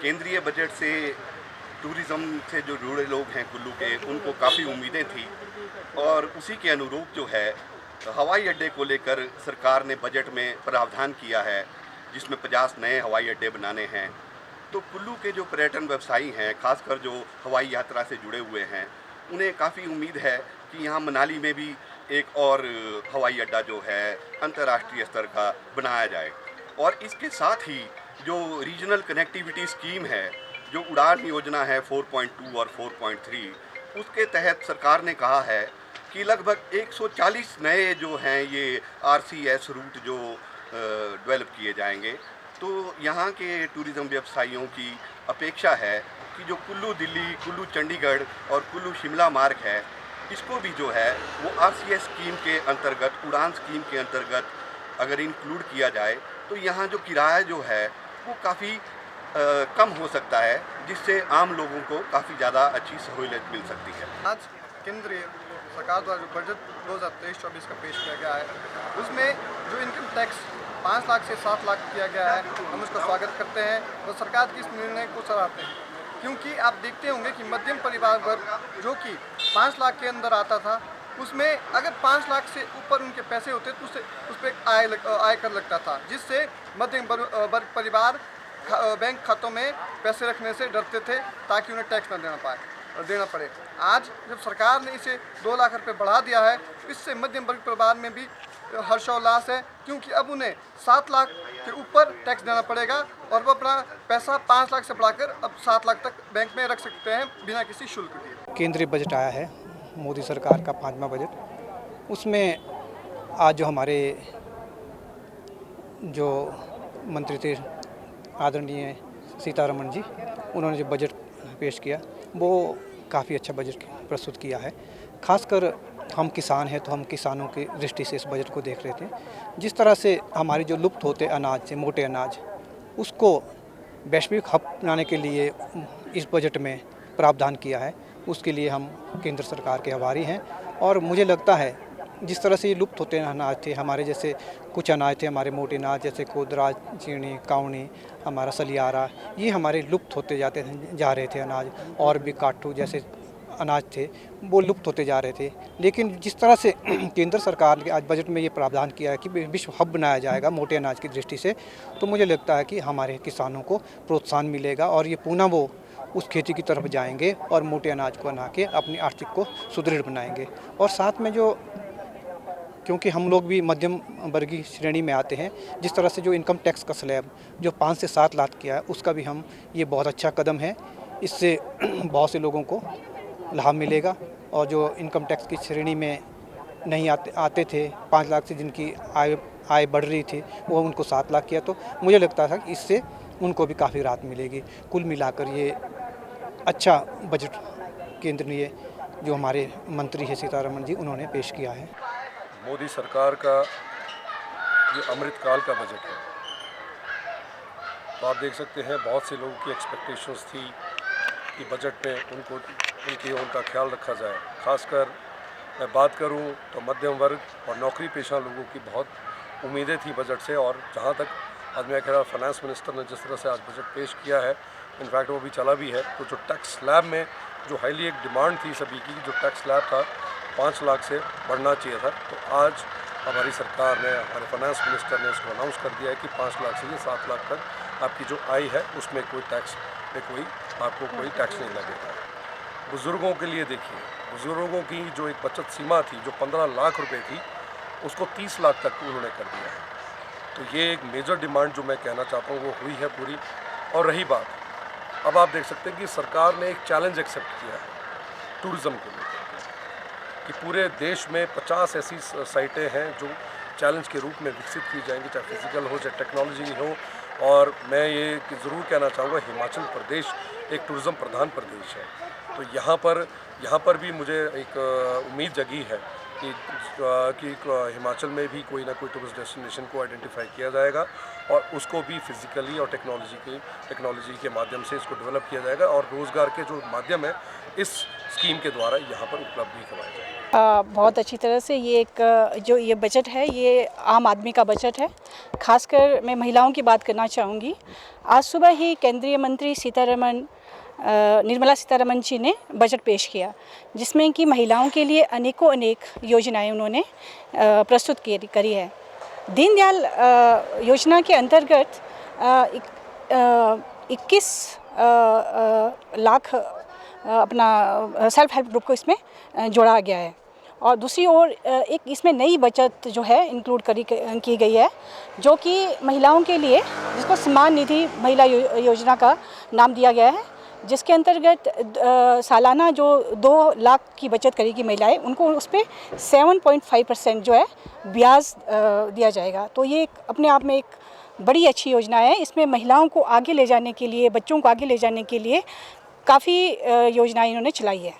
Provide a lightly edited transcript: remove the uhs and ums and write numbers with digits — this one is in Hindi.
केंद्रीय बजट से टूरिज़्म से जो जुड़े लोग हैं कुल्लू के, उनको काफ़ी उम्मीदें थी और उसी के अनुरूप जो है हवाई अड्डे को लेकर सरकार ने बजट में प्रावधान किया है, जिसमें 50 नए हवाई अड्डे बनाने हैं। तो कुल्लू के जो पर्यटन व्यवसायी हैं, खासकर जो हवाई यात्रा से जुड़े हुए हैं, उन्हें काफ़ी उम्मीद है कि यहाँ मनाली में भी एक और हवाई अड्डा जो है अंतर्राष्ट्रीय स्तर का बनाया जाए। और इसके साथ ही जो रीजनल कनेक्टिविटी स्कीम है, जो उड़ान योजना है 4.2 और 4.3, उसके तहत सरकार ने कहा है कि लगभग 140 नए जो हैं ये RCS रूट जो डेवलप किए जाएंगे। तो यहाँ के टूरिज़्म व्यवसायियों की अपेक्षा है कि जो कुल्लू दिल्ली, कुल्लू चंडीगढ़ और कुल्लू शिमला मार्ग है, इसको भी जो है वो RCS स्कीम के अंतर्गत, उड़ान स्कीम के अंतर्गत अगर इंक्लूड किया जाए तो यहाँ जो किराया जो है वो काफ़ी कम हो सकता है, जिससे आम लोगों को काफ़ी ज़्यादा अच्छी सहूलियत मिल सकती है। आज केंद्रीय सरकार द्वारा जो बजट 2023-24 का पेश किया गया है, उसमें जो इनकम टैक्स 5 लाख से 7 लाख किया गया है, हम उसका स्वागत करते हैं और सरकार के इस निर्णय को सराहते हैं। क्योंकि आप देखते होंगे कि मध्यम परिवार वर्ग जो कि 5 लाख के अंदर आता था, उसमें अगर 5 लाख से ऊपर उनके पैसे होते तो उस पर आय कर लगता था, जिससे मध्यम वर्ग परिवार बैंक खातों में पैसे रखने से डरते थे ताकि उन्हें टैक्स न देना पड़े। आज जब सरकार ने इसे 2 लाख रुपए बढ़ा दिया है, इससे मध्यम वर्ग परिवार में भी हर्षोल्लास है, क्योंकि अब उन्हें 7 लाख के ऊपर टैक्स देना पड़ेगा और वो अपना पैसा 5 लाख से बढ़ाकर अब 7 लाख तक बैंक में रख सकते हैं बिना किसी शुल्क के। केंद्रीय बजट आया है, मोदी सरकार का 5वां बजट। उसमें आज जो हमारे जो मंत्री थे आदरणीय सीतारमण जी, उन्होंने जो बजट पेश किया वो काफ़ी अच्छा बजट प्रस्तुत किया है। खासकर हम किसान हैं तो हम किसानों की दृष्टि से इस बजट को देख रहे थे। जिस तरह से हमारे जो लुप्त होते अनाज से, मोटे अनाज, उसको वैश्विक हब बनाने के लिए इस बजट में प्रावधान किया है, उसके लिए हम केंद्र सरकार के आभारी हैं। और मुझे लगता है जिस तरह से ये लुप्त होते अनाज थे, हमारे जैसे कुछ अनाज थे, हमारे मोटे अनाज जैसे कोदरा, चीनी, कावनी, हमारा सलियारा, ये हमारे लुप्त होते जा रहे थे अनाज। और भी काठू जैसे अनाज थे वो लुप्त होते जा रहे थे। लेकिन जिस तरह से केंद्र सरकार ने आज बजट में ये प्रावधान किया है कि विश्व हब बनाया जाएगा मोटे अनाज की दृष्टि से, तो मुझे लगता है कि हमारे किसानों को प्रोत्साहन मिलेगा और ये पुनः वो उस खेती की तरफ जाएंगे और मोटे अनाज को बना के अपनी आर्थिक को सुदृढ़ बनाएंगे। और साथ में जो, क्योंकि हम लोग भी मध्यम वर्गीय श्रेणी में आते हैं, जिस तरह से जो इनकम टैक्स का स्लैब जो 5 से 7 लाख किया है, उसका भी हम, ये बहुत अच्छा कदम है। इससे बहुत से लोगों को लाभ मिलेगा और जो इनकम टैक्स की श्रेणी में नहीं आते थे, 5 लाख से जिनकी आय बढ़ रही थी, वो उनको 7 लाख किया, तो मुझे लगता था कि इससे उनको भी काफ़ी राहत मिलेगी। कुल मिलाकर ये अच्छा बजट केंद्रीय जो हमारे मंत्री हैं सीतारमण जी, उन्होंने पेश किया है। मोदी सरकार का ये अमृतकाल का बजट है, तो आप देख सकते हैं बहुत से लोगों की एक्सपेक्टेशंस थी कि बजट में उनका ख्याल रखा जाए। खासकर मैं बात करूं तो मध्यम वर्ग और नौकरी पेशा लोगों की बहुत उम्मीदें थी बजट से। और जहां तक आज मैं कह रहा, फाइनेंस मिनिस्टर ने जिस तरह से आज बजट पेश किया है, इनफैक्ट वो भी चला भी है, तो जो टैक्स स्लैब में जो हाईली एक डिमांड थी सभी की, जो टैक्स स्लैब था 5 लाख से बढ़ना चाहिए था, तो आज हमारी सरकार ने, हमारे फाइनेंस मिनिस्टर ने इसको अनाउंस कर दिया है कि 5 लाख से 7 लाख तक आपकी जो आय है उसमें कोई टैक्स में आपको कोई टैक्स नहीं लगेगा। बुज़ुर्गों के लिए देखिए, बुज़ुर्गों की जो एक बचत सीमा थी जो 15 लाख रुपए थी, उसको 30 लाख तक उन्होंने कर दिया है। तो ये एक मेजर डिमांड जो मैं कहना चाहता हूँ वो हुई है पूरी। और रही बात, अब आप देख सकते हैं कि सरकार ने एक चैलेंज एक्सेप्ट किया है टूरिज़्म को लेकर कि पूरे देश में 50 ऐसी साइटें हैं जो चैलेंज के रूप में विकसित की जाएंगी, चाहे फिजिकल हो चाहे टेक्नोलॉजी हो। और मैं ये ज़रूर कहना चाहूँगा, हिमाचल प्रदेश एक टूरिज़्म प्रधान प्रदेश है, तो यहाँ पर भी मुझे एक उम्मीद जगी है कि हिमाचल में भी कोई ना कोई टूरिस्ट डेस्टिनेशन को आइडेंटिफाई किया जाएगा और उसको भी फिज़िकली और टेक्नोलॉजी के माध्यम से इसको डेवलप किया जाएगा और रोज़गार के जो माध्यम है इस स्कीम के द्वारा यहाँ पर उपलब्ध भी करवाया जाएगा। बहुत अच्छी तरह से ये एक जो ये बजट है, ये आम आदमी का बजट है। खासकर मैं महिलाओं की बात करना चाहूँगी। आज सुबह ही केंद्रीय मंत्री निर्मला सीतारमण जी ने बजट पेश किया, जिसमें कि महिलाओं के लिए अनेक योजनाएं उन्होंने प्रस्तुत करी है। दीनदयाल योजना के अंतर्गत 21 लाख अपना सेल्फ हेल्प ग्रुप को इसमें जोड़ा गया है। और दूसरी ओर एक इसमें नई बचत जो है इंक्लूड की गई है, जो कि महिलाओं के लिए, जिसको सम्मान निधि महिला योजना का नाम दिया गया है, जिसके अंतर्गत सालाना जो 2 लाख की बचत करेगी महिलाएं, उनको उस पर 7.5% जो है ब्याज दिया जाएगा। तो ये अपने आप में एक बड़ी अच्छी योजना है। इसमें महिलाओं को आगे ले जाने के लिए, बच्चों को आगे ले जाने के लिए काफ़ी योजनाएं इन्होंने चलाई है।